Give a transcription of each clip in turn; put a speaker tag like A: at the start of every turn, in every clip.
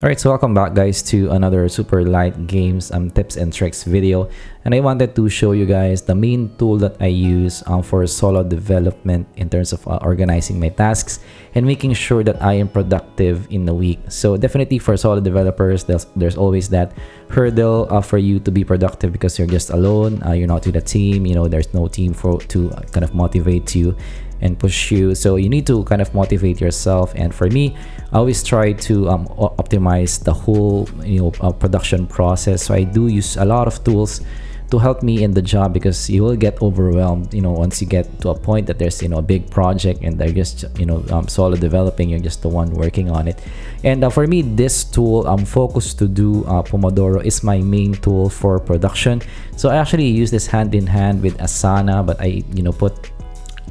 A: Alright, so welcome back guys to another super light games tips and tricks video, and I wanted to show you guys the main tool that I use for solo development in terms of organizing my tasks and making sure that I am productive in the week. So definitely for solo developers, there's always that hurdle for you to be productive because you're just alone, you're not with a team, there's no team to kind of motivate you and push you, so you need to kind of motivate yourself. And for me, I always try to optimize the whole production process. So I do use a lot of tools to help me in the job, because you will get overwhelmed once you get to a point that there's a big project and they're just solo developing, you're just the one working on it. And for me, this tool Focus to Do Pomodoro is my main tool for production. So I actually use this hand in hand with Asana, but I put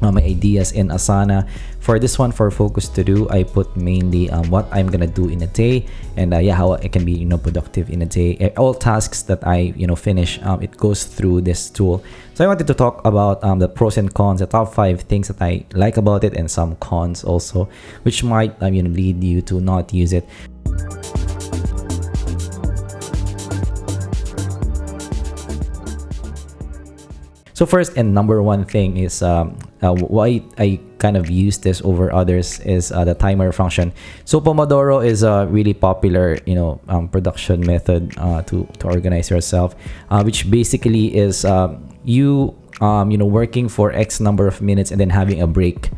A: my ideas in Asana. For this one, for Focus to Do, I put mainly what I'm gonna do in a day, and how I can be productive in a day. All tasks that I finish, it goes through this tool. So I wanted to talk about the pros and cons, the top 5 things that I like about it, and some cons also, which might lead you to not use it. So first and number one thing is why I kind of use this over others is the timer function. So Pomodoro is a really popular production method to organize yourself, which basically is you working for X number of minutes and then having a break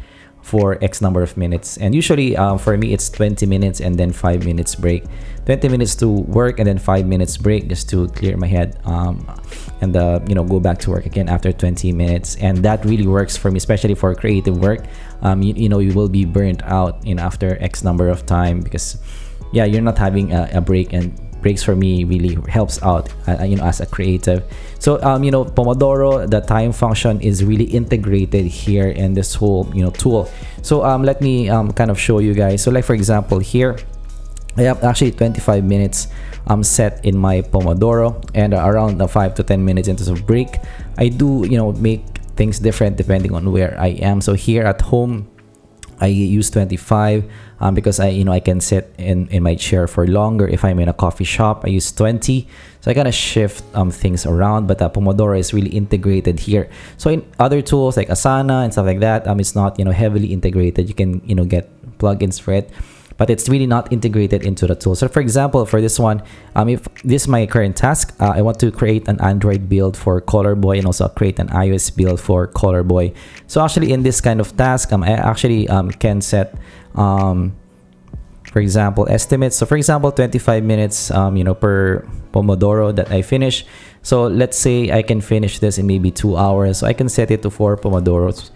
A: for X number of minutes. And usually for me, it's 20 minutes and then 5 minutes break. 20 minutes to work and then 5 minutes break just to clear my head, and go back to work again after 20 minutes. And that really works for me, especially for creative work. You will be burnt out after X number of time, because you're not having a break, and breaks for me really helps out as a creative. So Pomodoro, the time function is really integrated here in this whole tool. So let me kind of show you guys. So like for example, here I have actually 25 minutes set in my Pomodoro, and around 5 to 10 minutes into the break. I do make things different depending on where I am. So here at home, I use 25 because I can sit in my chair for longer. If I'm in a coffee shop, I use 20. So I kind of shift things around, but Pomodoro is really integrated here. So in other tools like Asana and stuff like that, it's not heavily integrated. You can get plugins for it, but it's really not integrated into the tool. So for example, for this one, if this is my current task, I want to create an Android build for Colorboy and also create an iOS build for Colorboy. So actually in this kind of task, I actually can set for example, estimates. So for example, 25 minutes per Pomodoro that I finish. So let's say I can finish this in maybe 2 hours. So I can set it to 4 Pomodoros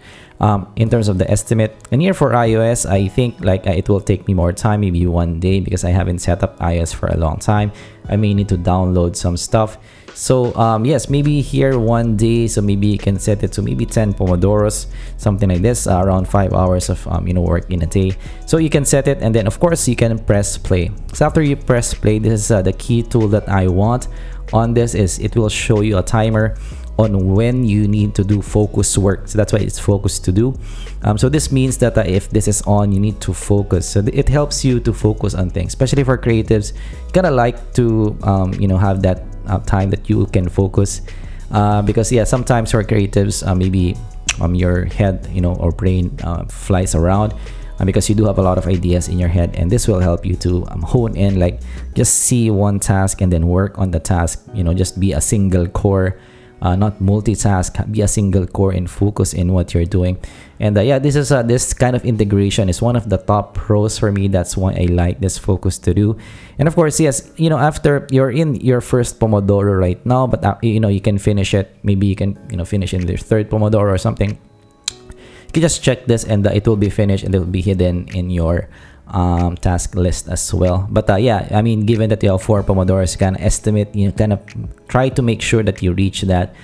A: in terms of the estimate. And here for iOS, I think it will take me more time, maybe 1 day, because I haven't set up iOS for a long time. I may need to download some stuff. So yes, maybe here 1 day. So maybe you can set it to maybe 10 Pomodoros, something like this, around 5 hours of work in a day. So you can set it, and then of course you can press play. So after you press play, this is the key tool that I want on this, is it will show you a timer on when you need to do focus work. So that's why it's Focus to Do. So this means that if this is on, you need to focus. So it helps you to focus on things, especially for creatives. You kind of like to have that time that you can focus, because sometimes for creatives, maybe your head or brain flies around, because you do have a lot of ideas in your head, and this will help you to hone in, just see one task and then work on the task. Just be a single core, not multitask. Be a single core and focus in what you're doing. And this is this kind of integration is one of the top pros for me. That's why I like this Focus to Do. And of course, yes, after you're in your first Pomodoro right now, but you can finish it. Maybe you can finish in your third Pomodoro or something. You can just check this, and it will be finished, and it will be hidden in your task list as well. But given that you have 4 Pomodoros, you can estimate, kind of try to make sure that you reach that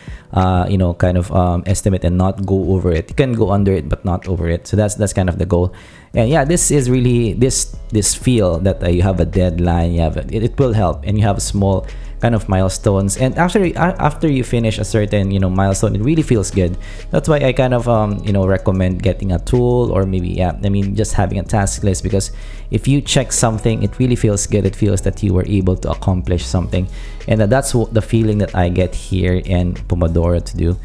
A: estimate and not go over it. You can go under it but not over it. So that's kind of the goal. And this is really this feel that you have a deadline, it will help, and you have a small kind of milestones. And actually, after you finish a certain, milestone, it really feels good. That's why I kind of, recommend getting a tool, or maybe, just having a task list, because if you check something, it really feels good. It feels that you were able to accomplish something. And that's the feeling that I get here in Pomodoro to do.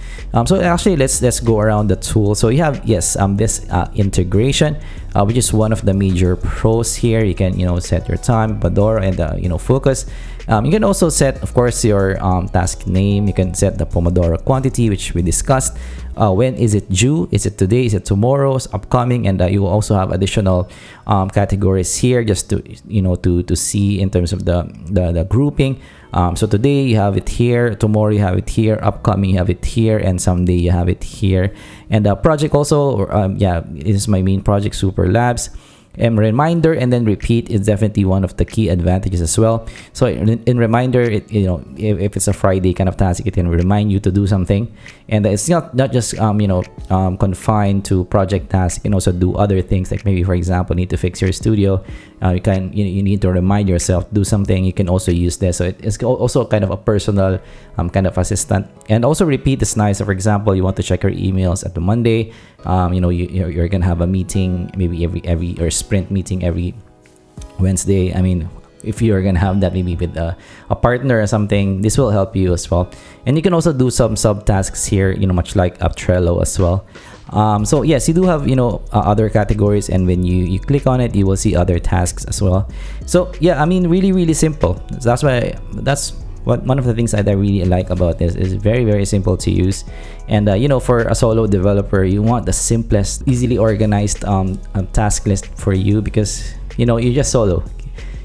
A: So actually, let's go around the tool. So you have, yes, this integration, which is one of the major pros here. You can, set your time, Pomodoro, and focus. You can also set, of course, your task name. You can set the Pomodoro quantity, which we discussed. When is it due? Is it today? Is it tomorrow's upcoming? And you will also have additional categories here, just to to see in terms of the grouping. So today you have it here, tomorrow you have it here, upcoming you have it here, and someday you have it here. And project also, this is my main project, Super Labs. Reminder and then repeat is definitely one of the key advantages as well. So in reminder, if it's a Friday kind of task, it can remind you to do something, and it's not just confined to project tasks. You can also do other things, like maybe, for example, need to fix your studio. You need to remind yourself do something. You can also use this, so it's also kind of a personal kind of assistant. And also repeat is nice. So for example, you want to check your emails at the Monday. You're gonna have a meeting maybe every or sprint meeting every Wednesday. I mean, if you're gonna have that maybe with a partner or something, this will help you as well. And you can also do some subtasks here, much like Trello as well. So yes, you do have other categories, and when you click on it, you will see other tasks as well. So yeah, I mean, really simple. That's what one of the things that I really like about this is very simple to use. And for a solo developer, you want the simplest, easily organized task list for you, because you're just solo.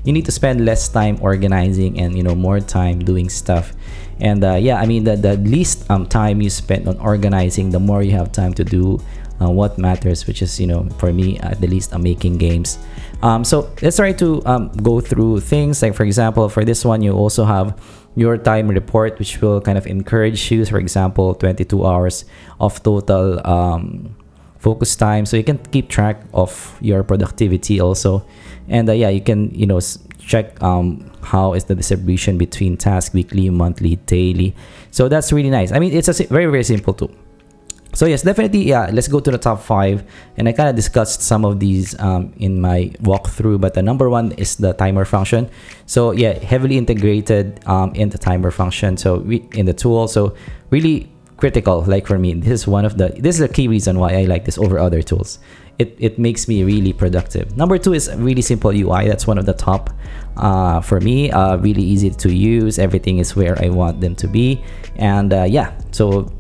A: You need to spend less time organizing and more time doing stuff. And the least time you spend on organizing, the more you have time to do what matters, which is for me at the least, making games. So let's try to go through things. Like for example, for this one, you also have your time report, which will kind of encourage you. For example, 22 hours of total focus time, so you can keep track of your productivity also. And you can check how is the distribution between tasks, weekly, monthly, daily. So that's really nice. I mean, it's a very simple tool. So yes, definitely, let's go to the top 5. And I kind of discussed some of these in my walkthrough, but the number 1 is the timer function. So yeah, heavily integrated in the timer function, so in the tool. So really critical, like for me, this is a key reason why I like this over other tools. It makes me really productive. Number 2 is really simple UI. That's one of the top for me. Really easy to use. Everything is where I want them to be. And so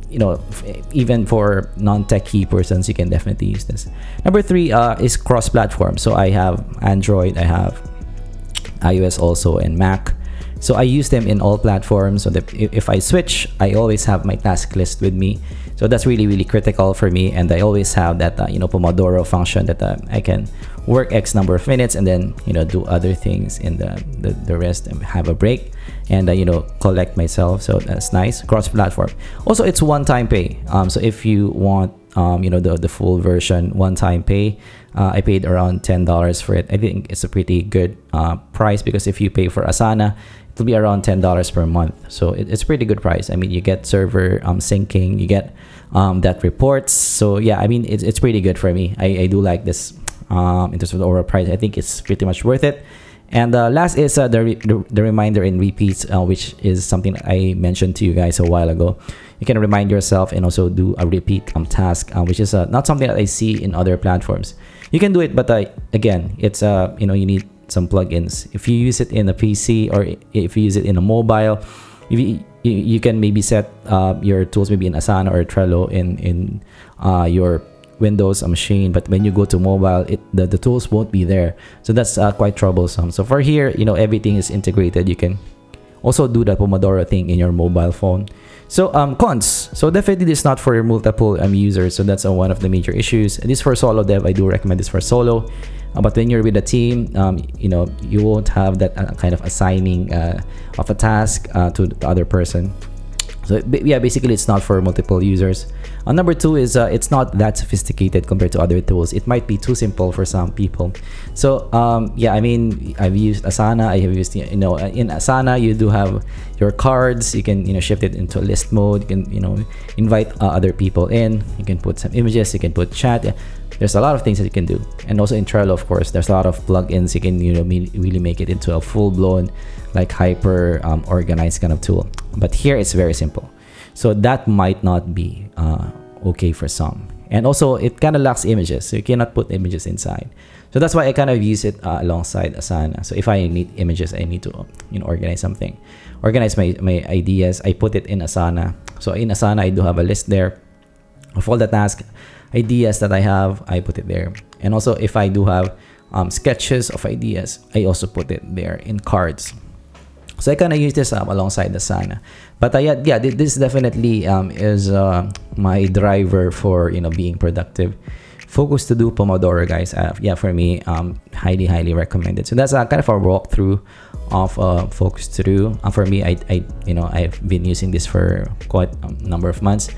A: even for non-techie persons, you can definitely use this. Number 3 is cross-platform. So I have Android, I have iOS also, and Mac. So I use them in all platforms, so that if I switch, I always have my task list with me. So that's really critical for me. And I always have that Pomodoro function that I can work X number of minutes and then do other things in the rest, and have a break, and collect myself. So that's nice. Cross-platform. Also, it's one-time pay. So if you want the full version, one-time pay, I paid around $10 for it. I think it's a pretty good price, because if you pay for Asana, it'll be around $10 per month. So it's a pretty good price. I mean, you get server syncing, you get that reports. So yeah, I mean, it's pretty good for me. I do like this in terms of the overall price. I think it's pretty much worth it. And last is the reminder and repeats, which is something that I mentioned to you guys a while ago. You can remind yourself and also do a repeat task, which is not something that I see in other platforms. You can do it, but again, it's you need some plugins. If you use it in a PC, or if you use it in a mobile, you can maybe set your tools maybe in Asana or Trello in your Windows machine, but when you go to mobile, the tools won't be there. So that's quite troublesome. So for here, everything is integrated. You can also do the Pomodoro thing in your mobile phone. So cons. So definitely this is not for your multiple users. So that's one of the major issues. This for solo dev. I do recommend this for solo. But when you're with a team, you won't have that kind of assigning of a task to the other person. So yeah, basically it's not for multiple users. Number two is it's not that sophisticated compared to other tools. It might be too simple for some people. So yeah, I mean, I've used Asana. I have used, in Asana you do have your cards. You can shift it into list mode. You can invite other people in. You can put some images. You can put chat. There's a lot of things that you can do. And also in Trello, of course, there's a lot of plugins. You can really make it into a full-blown, like, hyper organized kind of tool. But here it's very simple. So that might not be okay for some. And also it kind of lacks images, so you cannot put images inside. So that's why I kind of use it alongside Asana. So if I need images, I need to organize something, organize my ideas. I put it in Asana. So in Asana, I do have a list there of all the tasks, ideas that I have. I put it there. And also if I do have sketches of ideas, I also put it there in cards. So I kind of use this alongside Asana. But yeah, this definitely is my driver for being productive. Focus to do Pomodoro, guys. Yeah, for me, highly recommended. So that's kind of a walkthrough of Focus to do. For me, I've been using this for quite a number of months.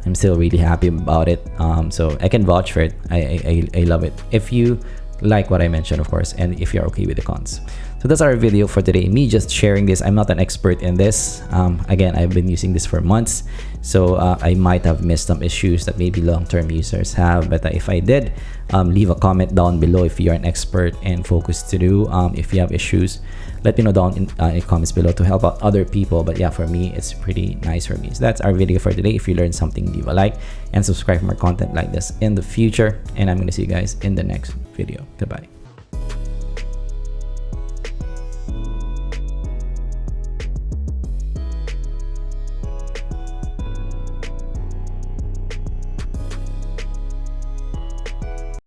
A: I'm still really happy about it. So I can vouch for it. I love it. If you like what I mentioned, of course, and if you're okay with the cons. So that's our video for today. Me just sharing this. I'm not an expert in this. Again, I've been using this for months, so I might have missed some issues that maybe long-term users have. But if I did, leave a comment down below if you're an expert in Focus to do. If you have issues, let me know down in comments below to help out other people. But yeah, for me, it's pretty nice for me. So that's our video for today. If you learned something, leave a like and subscribe for more content like this in the future. And I'm going to see you guys in the next video. Goodbye.